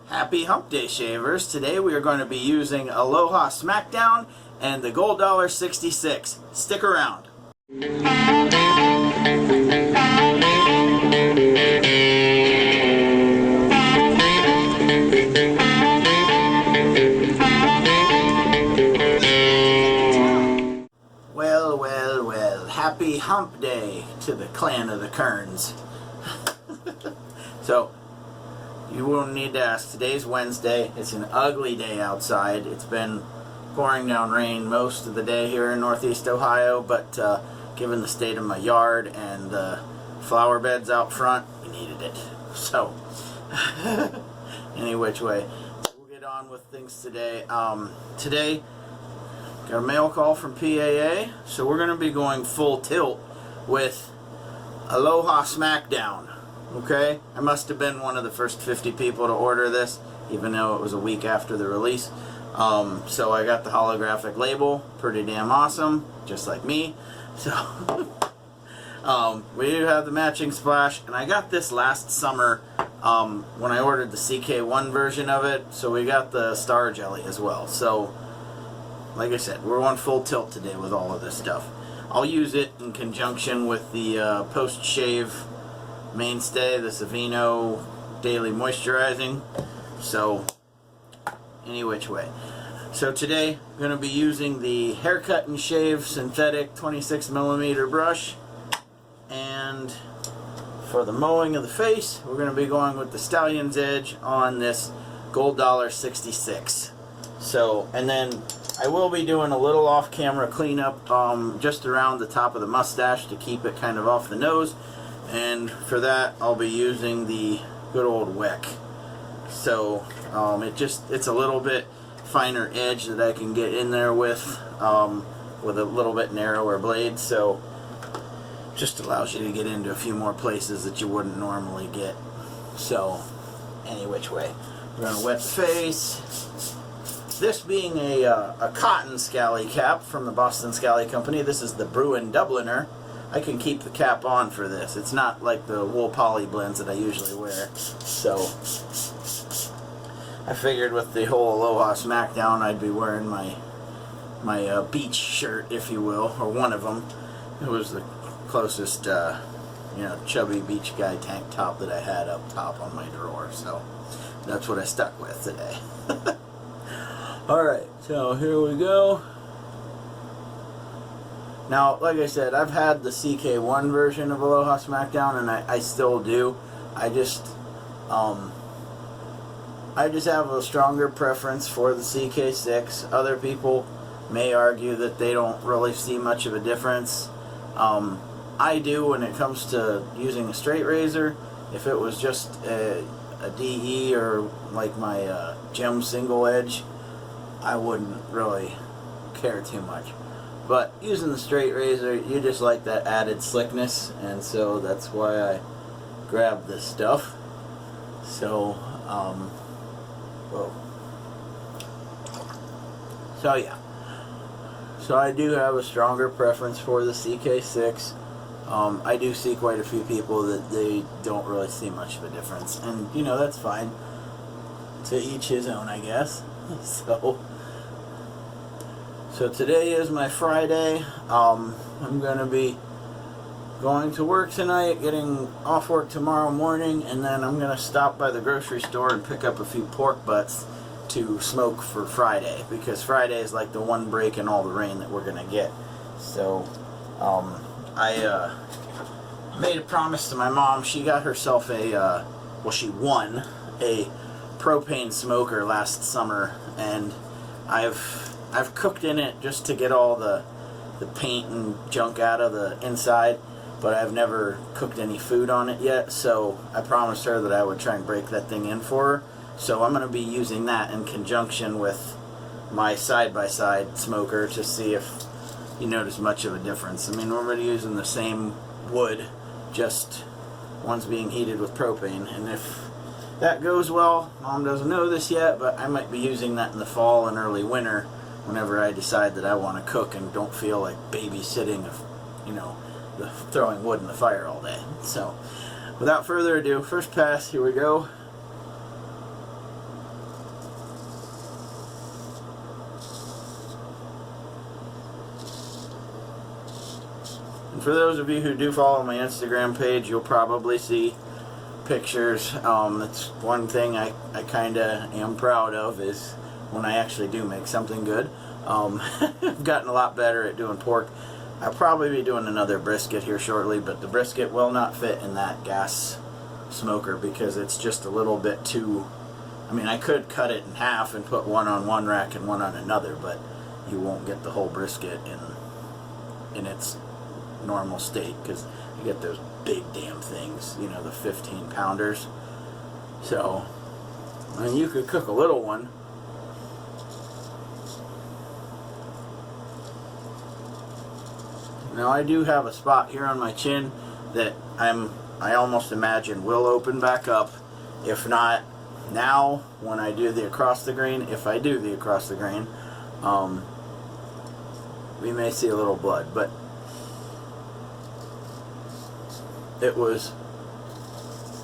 Happy Hump Day, shavers. Today we are going to be using Aloha Smackdown and the Gold $66. Stick around. Well, well, well. Happy Hump Day to the clan of the Kerns. So, you won't need to ask. Today's Wednesday. It's an ugly day outside. It's been pouring down rain most of the day here in Northeast Ohio, but given the state of my yard and the flower beds out front, we needed it. So, any which way, we'll get on with things today. Today, got a mail call from PAA, so we're going to be going full tilt with Aloha Smackdown. Okay, I must have been one of the first 50 people to order this, even though it was a week after the release. So I got the holographic label, pretty damn awesome, just like me. So we do have the matching splash, and I got this last summer when I ordered the CK1 version of it. So we got the Star Jelly as well. So like I said, we're on full tilt today with all of this stuff. I'll use it in conjunction with the post-shave mainstay, the Savino Daily Moisturizing. So any which way. So today I'm going to be using the Haircut and Shave synthetic 26mm brush, and for the mowing of the face we're going to be going with the Stallion's Edge on this Gold $66. So, and then I will be doing a little off-camera cleanup just around the top of the mustache to keep it kind of off the nose. And for that, I'll be using the good old Wick. So it's a little bit finer edge that I can get in there with a little bit narrower blade. So just allows you to get into a few more places that you wouldn't normally get. So any which way, we're gonna wet the face. This being a cotton scally cap from the Boston Scally Company. This is the Bruin Dubliner. I can keep the cap on for this. It's not like the wool poly blends that I usually wear. So I figured with the whole Aloha Smackdown, I'd be wearing my beach shirt, if you will, or one of them. It was the closest, chubby beach guy tank top that I had up top on my drawer. So that's what I stuck with today. Alright, so here we go. Now, like I said, I've had the CK1 version of Aloha Smackdown, and I still do. I just have a stronger preference for the CK6. Other people may argue that they don't really see much of a difference. I do when it comes to using a straight razor. If it was just a DE or like my Gem single edge, I wouldn't really care too much. But using the straight razor, you just like that added slickness, and so that's why I grabbed this stuff. So, So yeah. So I do have a stronger preference for the CK6. I do see quite a few people that they don't really see much of a difference, and that's fine. To each his own, I guess. So today is my Friday. I'm going to be going to work tonight, getting off work tomorrow morning, and then I'm going to stop by the grocery store and pick up a few pork butts to smoke for Friday, because Friday is like the one break in all the rain that we're going to get. So I made a promise to my mom. She got herself she won a propane smoker last summer, and I've cooked in it just to get all the paint and junk out of the inside, but I've never cooked any food on it yet, so I promised her that I would try and break that thing in for her. So I'm going to be using that in conjunction with my side-by-side smoker to see if you notice much of a difference. I mean, we're already using the same wood, just one's being heated with propane, and if that goes well, Mom doesn't know this yet, but I might be using that in the fall and early winter whenever I decide that I want to cook and don't feel like babysitting, throwing wood in the fire all day. So, without further ado, first pass, here we go. for those of you who do follow my Instagram page, you'll probably see pictures. It's one thing I kind of am proud of, is when I actually do make something good. I've gotten a lot better at doing pork. I'll probably be doing another brisket here shortly, but the brisket will not fit in that gas smoker because it's just a little bit too... I mean, I could cut it in half and put one on one rack and one on another, but you won't get the whole brisket in its normal state, because you get those big damn things, you know, the 15 pounders. So, I mean, you could cook a little one. Now, I do have a spot here on my chin that I almost imagine will open back up. If not now, when I do the across the grain, if I do the across the grain, we may see a little blood, but it was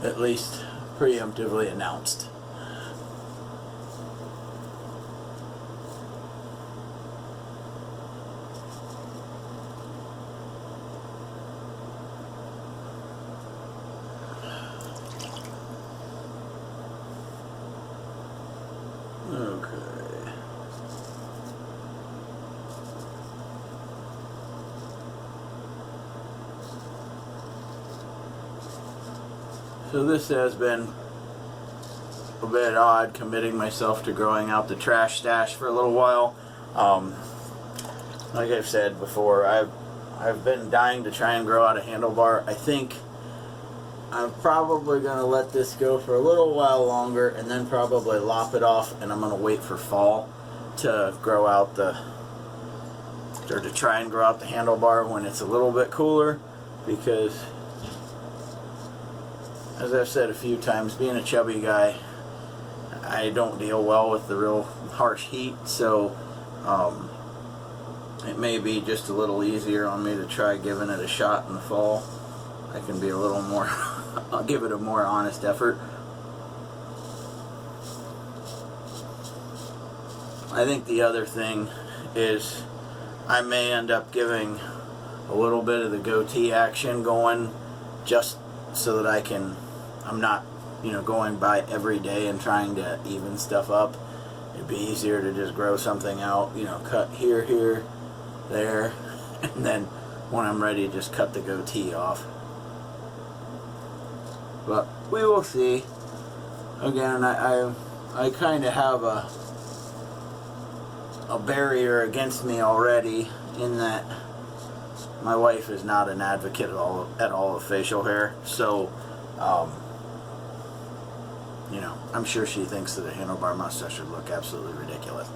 at least preemptively announced. Okay. So this has been a bit odd, committing myself to growing out the trash stash for a little while. Like I've said before, I've been dying to try and grow out a handlebar. I think I'm probably going to let this go for a little while longer and then probably lop it off, and I'm going to wait for fall to grow out to try and grow out the handlebar when it's a little bit cooler, because as I've said a few times, being a chubby guy, I don't deal well with the real harsh heat, so it may be just a little easier on me to try giving it a shot in the fall. I can be a little more, I'll give it a more honest effort. I think the other thing is I may end up giving a little bit of the goatee action going, just so that I'm not, you know, going by every day and trying to even stuff up. It'd be easier to just grow something out, you know, cut here, here, there, and then when I'm ready, just cut the goatee off. But we will see. Again, I kind of have a barrier against me already, in that my wife is not an advocate at all of facial hair. So, you know, I'm sure she thinks that a handlebar mustache would look absolutely ridiculous.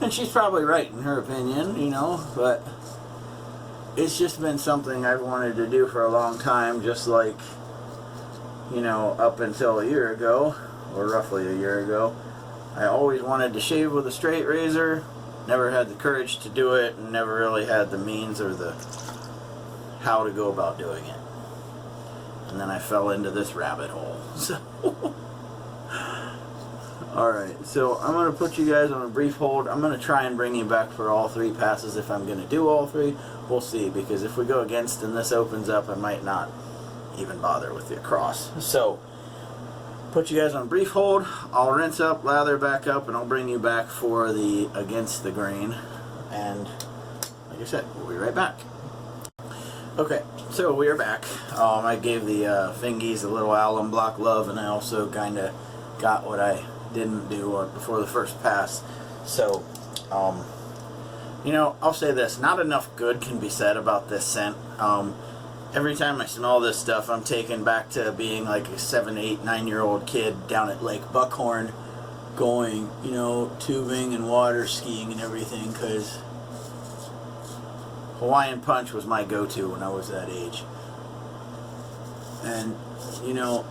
And she's probably right in her opinion, you know, but it's just been something I've wanted to do for a long time, just like, you know, up until a year ago, or roughly a year ago. I always wanted to shave with a straight razor, never had the courage to do it, and never really had the means or the how to go about doing it. And then I fell into this rabbit hole. So, alright, so I'm going to put you guys on a brief hold. I'm going to try and bring you back for all three passes if I'm going to do all three. We'll see, because if we go against and this opens up, I might not even bother with the across. So, put you guys on a brief hold. I'll rinse up, lather back up, and I'll bring you back for the against the grain. And like I said, we'll be right back. Okay, so we are back. I gave the fingies a little alum block love, and I also kind of got what I didn't do before the first pass. So, you know, I'll say this, not enough good can be said about this scent. Every time I smell this stuff, I'm taken back to being like a 7, 8, 9-year-old kid down at Lake Buckhorn, going, you know, tubing and water skiing and everything, because Hawaiian Punch was my go-to when I was that age. And, you know,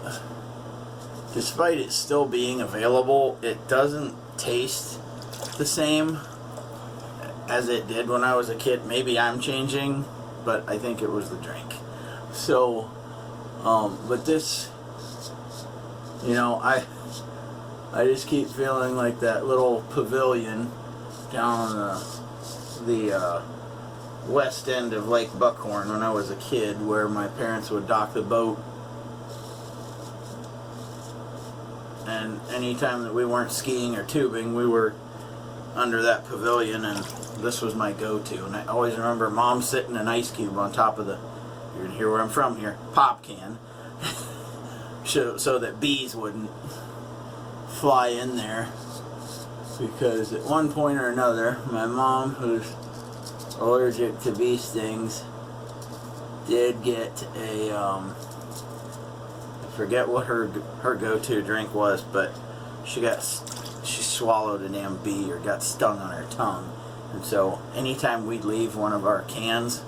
despite it still being available, it doesn't taste the same as it did when I was a kid. Maybe I'm changing, but I think it was the drink. So, but this, you know, I just keep feeling like that little pavilion down the west end of Lake Buckhorn when I was a kid, where my parents would dock the boat. And anytime that we weren't skiing or tubing, we were under that pavilion, and this was my go-to. And I always remember Mom sitting an ice cube on top of the, you're gonna hear where I'm from here, pop can, so that bees wouldn't fly in there. Because at one point or another, my mom, who's allergic to bee stings, did get a, I forget what her go-to drink was, but she swallowed a damn bee or got stung on her tongue. And so anytime we'd leave one of our cans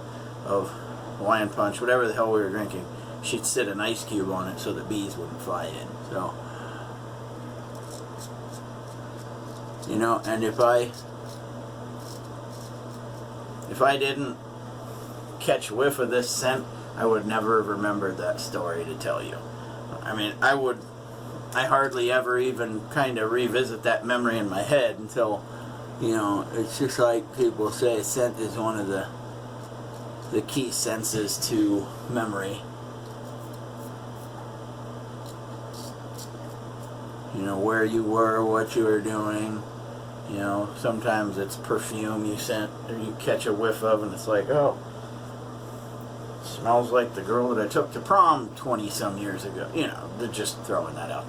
of Hawaiian Punch, whatever the hell we were drinking, she'd sit an ice cube on it so the bees wouldn't fly in. So, you know, and if I didn't catch whiff of this scent, I would never have remembered that story to tell you. I mean, I hardly ever even kind of revisit that memory in my head until, you know, it's just like people say, scent is one of the key senses to memory. You know, where you were, what you were doing. You know, sometimes it's perfume you scent, or you catch a whiff of, and it's like, oh, smells like the girl that I took to prom 20 some years ago. You know, they're just throwing that out.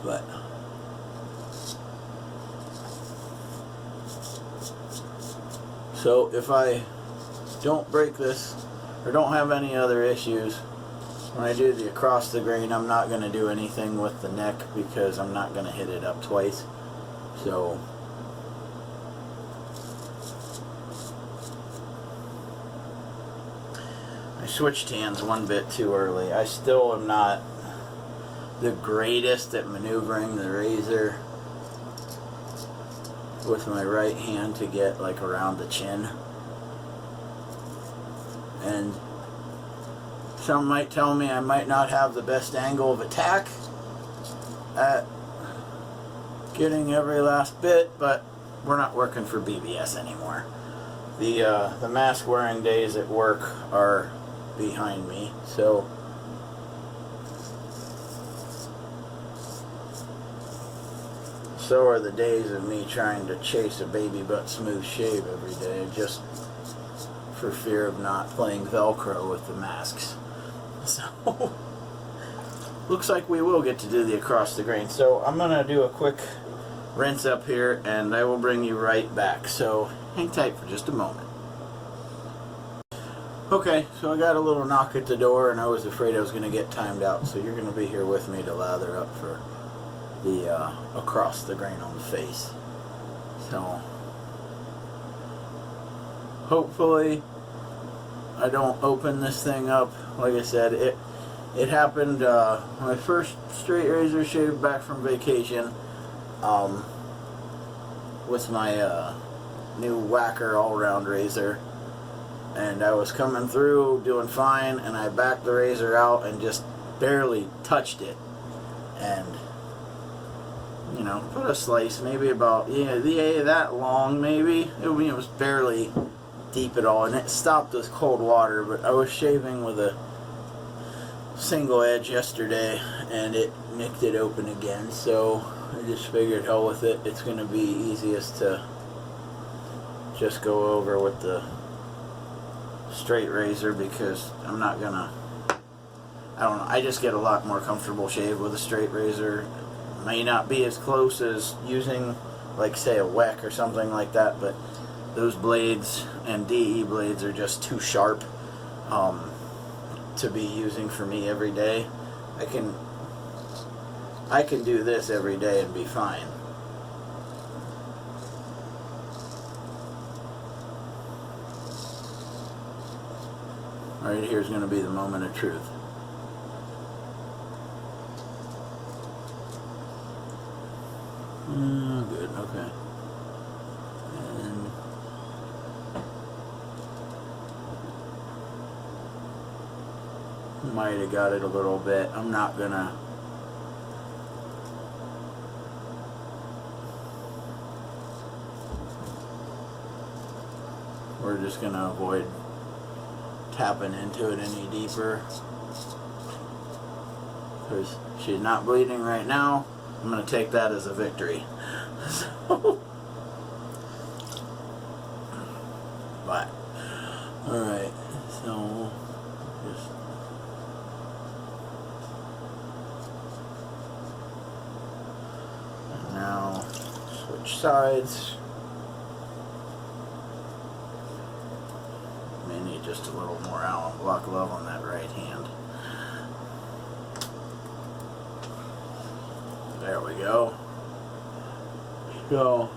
But so if I don't break this or don't have any other issues, when I do the across the grain, I'm not going to do anything with the neck because I'm not going to hit it up twice. So I switched hands one bit too early. I still am not the greatest at maneuvering the razor with my right hand to get like around the chin. And some might tell me I might not have the best angle of attack at getting every last bit, but we're not working for BBS anymore. The mask wearing days at work are behind me, so are the days of me trying to chase a baby butt smooth shave every day, just for fear of not playing Velcro with the masks. So looks like we will get to do the across the grain. So I'm gonna do a quick rinse up here, and I will bring you right back. So hang tight for just a moment. Okay, so I got a little knock at the door, and I was afraid I was gonna get timed out. So you're gonna be here with me to lather up for the across the grain on the face. So hopefully I don't open this thing up. Like I said, it happened my first straight razor shave back from vacation with my new Whacker all-round razor, and I was coming through doing fine, and I backed the razor out and just barely touched it, and you know, put a slice maybe about that long, maybe. It was barely deep at all, and it stopped with cold water. But I was shaving with a single edge yesterday, and it nicked it open again. So I just figured, hell with it. It's going to be easiest to just go over with the straight razor, because I'm not gonna. I don't know. I just get a lot more comfortable shave with a straight razor. May not be as close as using, like, say, a WEC or something like that, but those blades and DE blades are just too sharp to be using for me every day. I can do this every day and be fine. Alright, here's going to be the moment of truth. Good, okay. And might have got it a little bit. I'm not gonna we're just going to avoid tapping into it any deeper. Because she's not bleeding right now. I'm going to take that as a victory. So, but, alright, so just and now switch sides. May need just a little more Allen block love on that right hand. There we go. So,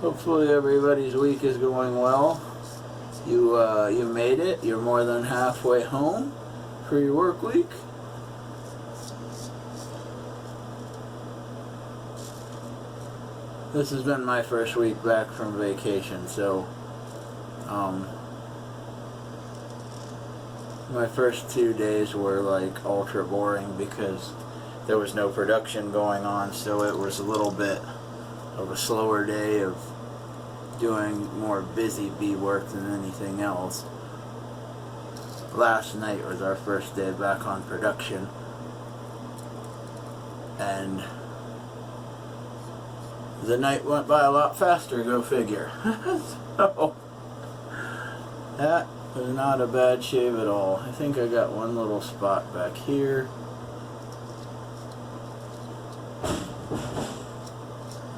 hopefully everybody's week is going well. You made it. You're more than halfway home for your work week. This has been my first week back from vacation, so my first 2 days were like ultra boring because there was no production going on, so it was a little bit of a slower day of doing more busy bee work than anything else. Last night was our first day back on production, and the night went by a lot faster, go figure. So that was not a bad shave at all. I think I got one little spot back here.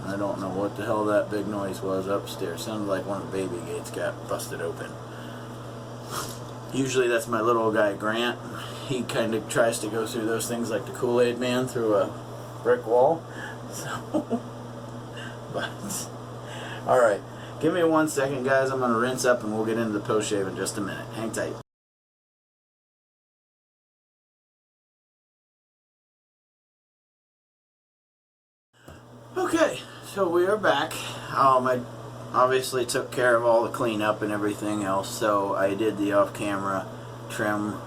I don't know what the hell that big noise was upstairs. Sounded like one of the baby gates got busted open. Usually that's my little guy Grant. He kind of tries to go through those things like the Kool-Aid Man through a brick wall. So, but alright, give me 1 second, guys. I'm going to rinse up and we'll get into the post shave in just a minute. Hang tight. Okay, so we are back. I obviously took care of all the cleanup and everything else, so I did the off-camera trim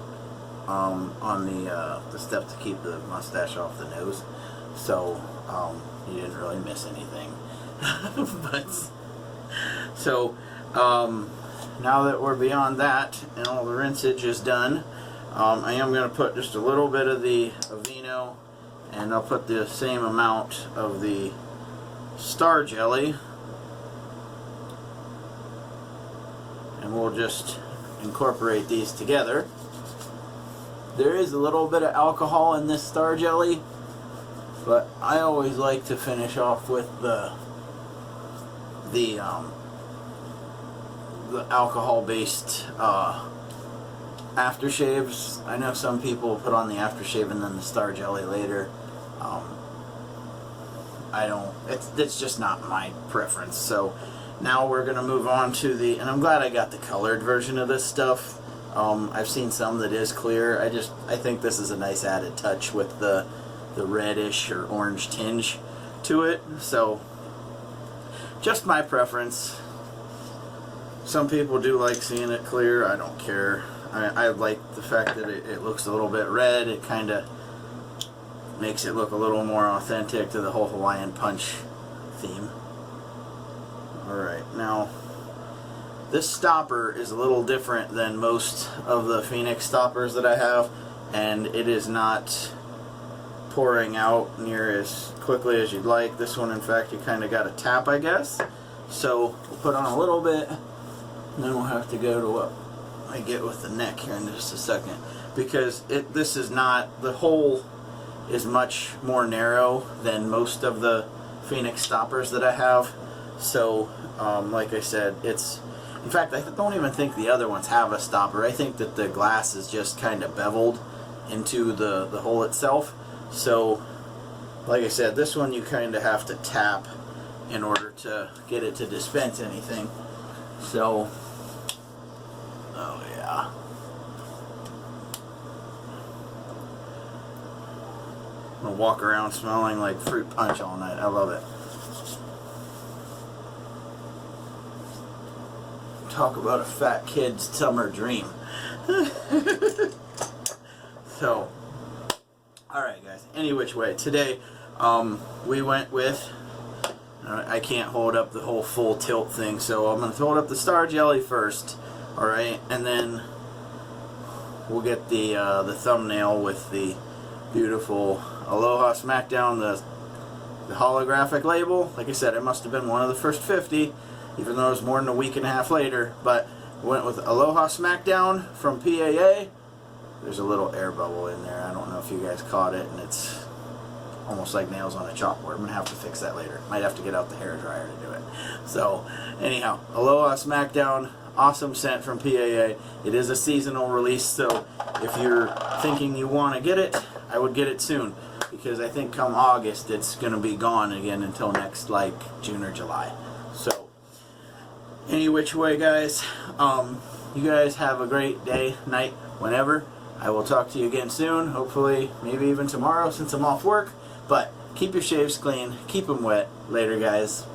on the stuff to keep the mustache off the nose. So you didn't really miss anything. But so now that we're beyond that and all the rinsage is done, I am going to put just a little bit of the Aveeno, and I'll put the same amount of the Star Jelly, and we'll just incorporate these together. There is a little bit of alcohol in this Star Jelly, but I always like to finish off with the alcohol-based aftershaves. I know some people put on the aftershave and then the Star Jelly later. I don't. It's just not my preference. So now we're gonna move on to the. And I'm glad I got the colored version of this stuff. I've seen some that is clear. I think this is a nice added touch with the reddish or orange tinge to it. So just my preference. Some people do like seeing it clear. I don't care. I like the fact that it looks a little bit red. It kind of makes it look a little more authentic to the whole Hawaiian Punch theme. Alright, now this stopper is a little different than most of the Phoenix stoppers that I have, and it is not pouring out near as quickly as you'd like. This one, in fact, you kind of got to tap, I guess. So we'll put on a little bit, and then we'll have to go to what I get with the neck here in just a second, because this is not, the hole is much more narrow than most of the Phoenix stoppers that I have. So like I said, it's, in fact, I don't even think the other ones have a stopper. I think that the glass is just kind of beveled into the hole itself. So like I said, this one you kind of have to tap in order to get it to dispense anything. So oh yeah, I'm gonna walk around smelling like fruit punch all night. I love it. Talk about a fat kid's summer dream. So, alright guys, any which way, today we went with I can't hold up the whole full tilt thing, so I'm going to hold up the Star Jelly first, alright, and then we'll get the thumbnail with the beautiful Aloha Smackdown, the holographic label. Like I said, it must have been one of the first 50, even though it was more than a week and a half later, but went with Aloha Smackdown from PAA. There's a little air bubble in there. I don't know if you guys caught it, and it's almost like nails on a chalkboard. I'm going to have to fix that later. Might have to get out the hair dryer to do it. So, anyhow, Aloha Smackdown, awesome scent from PAA. It is a seasonal release, so if you're thinking you want to get it, I would get it soon, because I think come August it's going to be gone again until next, like, June or July. So, any which way, guys, you guys have a great day, night, whenever. I will talk to you again soon, hopefully, maybe even tomorrow since I'm off work. But keep your shaves clean, keep them wet. Later, guys.